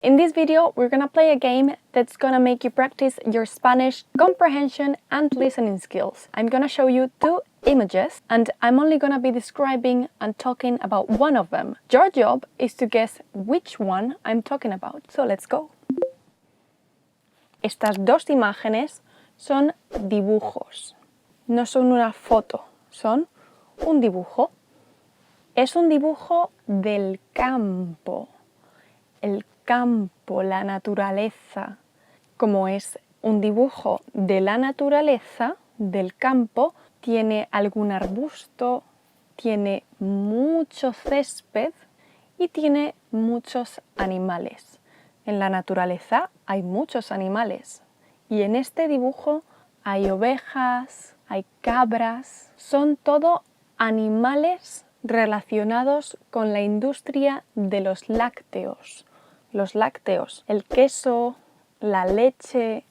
In this video, we're gonna play a game that's gonna make you practice your Spanish comprehension and listening skills. I'm gonna show you two images and I'm only gonna be describing and talking about one of them. Your job is to guess which one I'm talking about. So let's go. Estas dos imágenes son dibujos. No son una foto, son un dibujo. Es un dibujo del campo. El campo, la naturaleza. Como es un dibujo de la naturaleza, del campo, tiene algún arbusto, tiene mucho césped y tiene muchos animales. En la naturaleza hay muchos animales y en este dibujo hay ovejas, hay cabras, son todo animales relacionados con la industria de los lácteos. Los lácteos, el queso, la leche,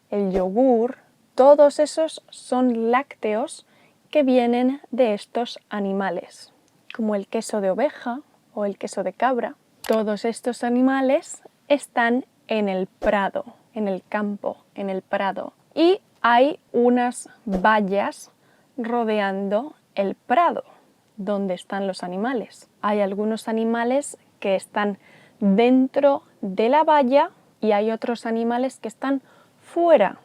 el yogur, todos esos son lácteos que vienen de estos animales, como el queso de oveja o el queso de cabra. Todos estos animales están en el prado, en el campo, en el prado. Y hay unas vallas rodeando el prado, donde están los animales. Hay algunos animales que están dentro de la valla y hay otros animales que están fuera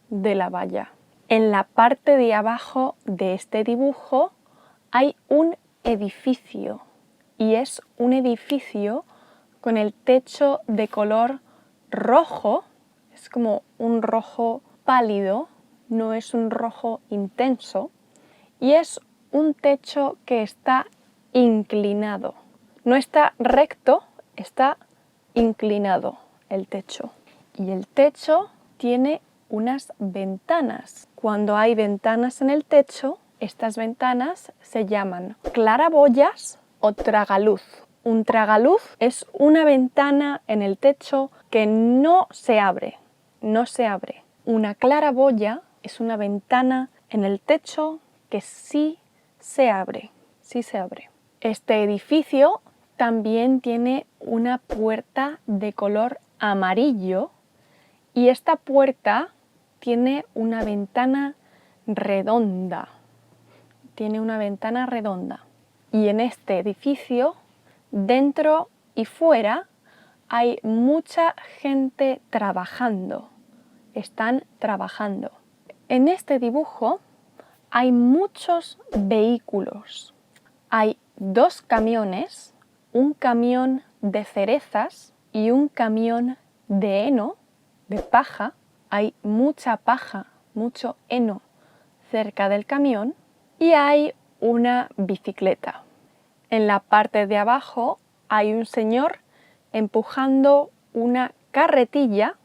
de la valla. En la parte de abajo de este dibujo hay un edificio y es un edificio con el techo de color rojo, es como un rojo pálido, no es un rojo intenso, y es un techo que está inclinado. No está recto, está inclinado el techo. Y el techo tiene unas ventanas. Cuando hay ventanas en el techo, estas ventanas se llaman claraboyas o tragaluz. Un tragaluz es una ventana en el techo que no se abre, no se abre. Una claraboya es una ventana en el techo que sí se abre, sí se abre. Este edificio también tiene una puerta de color amarillo y esta puerta tiene una ventana redonda. Tiene una ventana redonda. Y en este edificio, dentro y fuera, hay mucha gente trabajando. Están trabajando. En este dibujo hay muchos vehículos. Hay dos camiones, un camión de cerezas y un camión de heno, de paja. Hay mucha paja, mucho heno cerca del camión y hay una bicicleta. En la parte de abajo hay un señor empujando una carretilla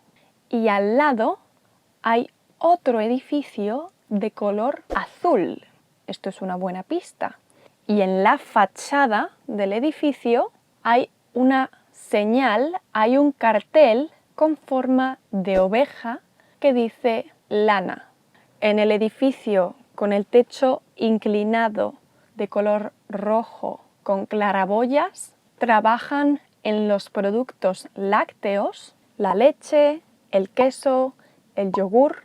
y al lado hay otro edificio de color azul. Esto es una buena pista. Y en la fachada del edificio hay una señal, hay un cartel con forma de oveja que dice lana. En el edificio con el techo inclinado de color rojo con claraboyas trabajan en los productos lácteos, la leche, el queso, el yogur.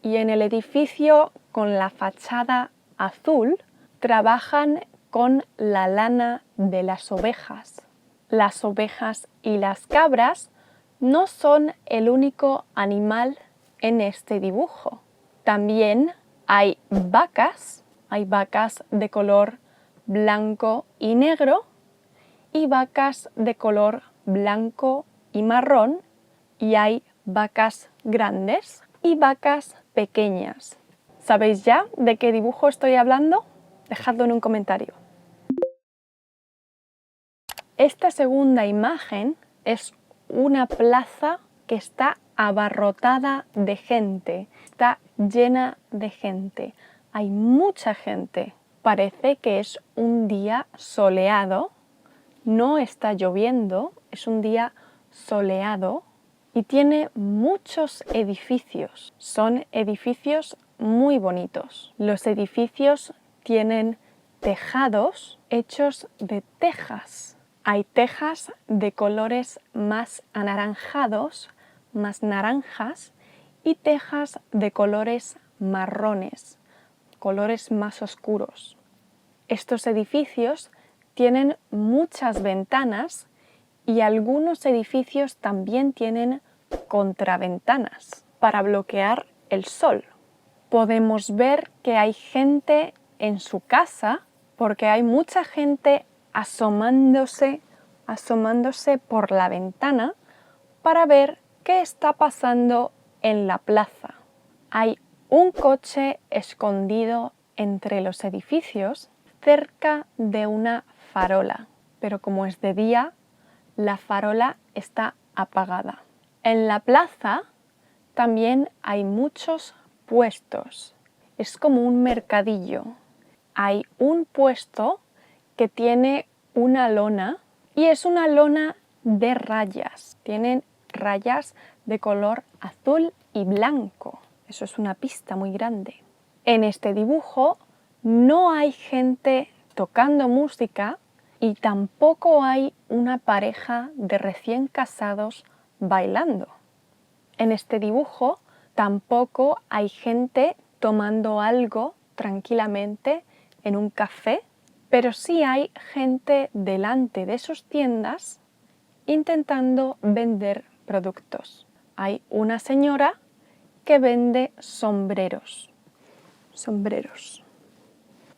Y en el edificio con la fachada azul trabajan con la lana de las ovejas. Las ovejas y las cabras no son el único animal en este dibujo. También hay vacas de color blanco y negro y vacas de color blanco y marrón y hay vacas grandes y vacas pequeñas. ¿Sabéis ya de qué dibujo estoy hablando? Dejadlo en un comentario. Esta segunda imagen es una plaza que está abarrotada de gente, está llena de gente. Hay mucha gente. Parece que es un día soleado, no está lloviendo, es un día soleado y tiene muchos edificios. Son edificios muy bonitos. Los edificios tienen tejados hechos de tejas. Hay tejas de colores más anaranjados, más naranjas, y tejas de colores marrones, colores más oscuros. Estos edificios tienen muchas ventanas y algunos edificios también tienen contraventanas para bloquear el sol. Podemos ver que hay gente en su casa porque hay mucha gente asomándose por la ventana para ver qué está pasando en la plaza. Hay un coche escondido entre los edificios cerca de una farola, pero como es de día, la farola está apagada. En la plaza también hay muchos puestos. Es como un mercadillo. Hay un puesto que tiene una lona y es una lona de rayas. Tienen rayas de color azul y blanco. Eso es una pista muy grande. En este dibujo no hay gente tocando música y tampoco hay una pareja de recién casados bailando. En este dibujo tampoco hay gente tomando algo tranquilamente en un café, pero sí hay gente delante de sus tiendas intentando vender productos. Hay una señora que vende sombreros.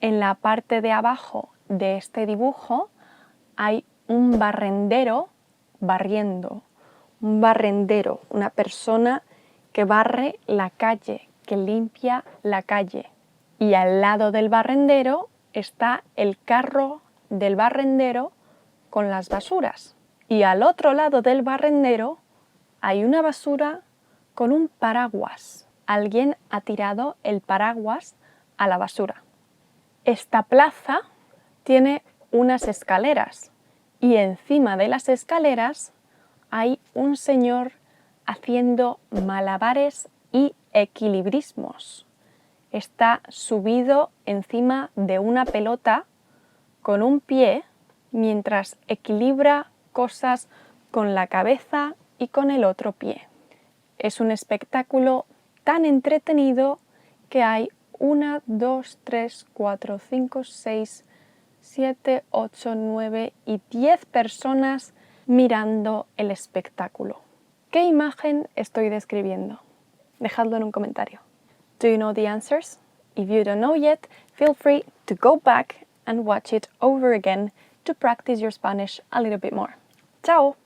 En la parte de abajo de este dibujo hay un barrendero barriendo. Un barrendero, una persona que barre la calle, que limpia la calle. Y al lado del barrendero está el carro del barrendero con las basuras. Y al otro lado del barrendero hay una basura con un paraguas. Alguien ha tirado el paraguas a la basura. Esta plaza tiene unas escaleras y encima de las escaleras hay un señor haciendo malabares y equilibrismos. Está subido encima de una pelota con un pie mientras equilibra cosas con la cabeza y con el otro pie. Es un espectáculo tan entretenido que hay 1, 2, 3, 4, 5, 6, 7, 8, 9 y 10 personas mirando el espectáculo. ¿Qué imagen estoy describiendo? Dejadlo en un comentario. Do you know the answers? If you don't know yet, feel free to go back and watch it over again to practice your Spanish a little bit more. ¡Chao!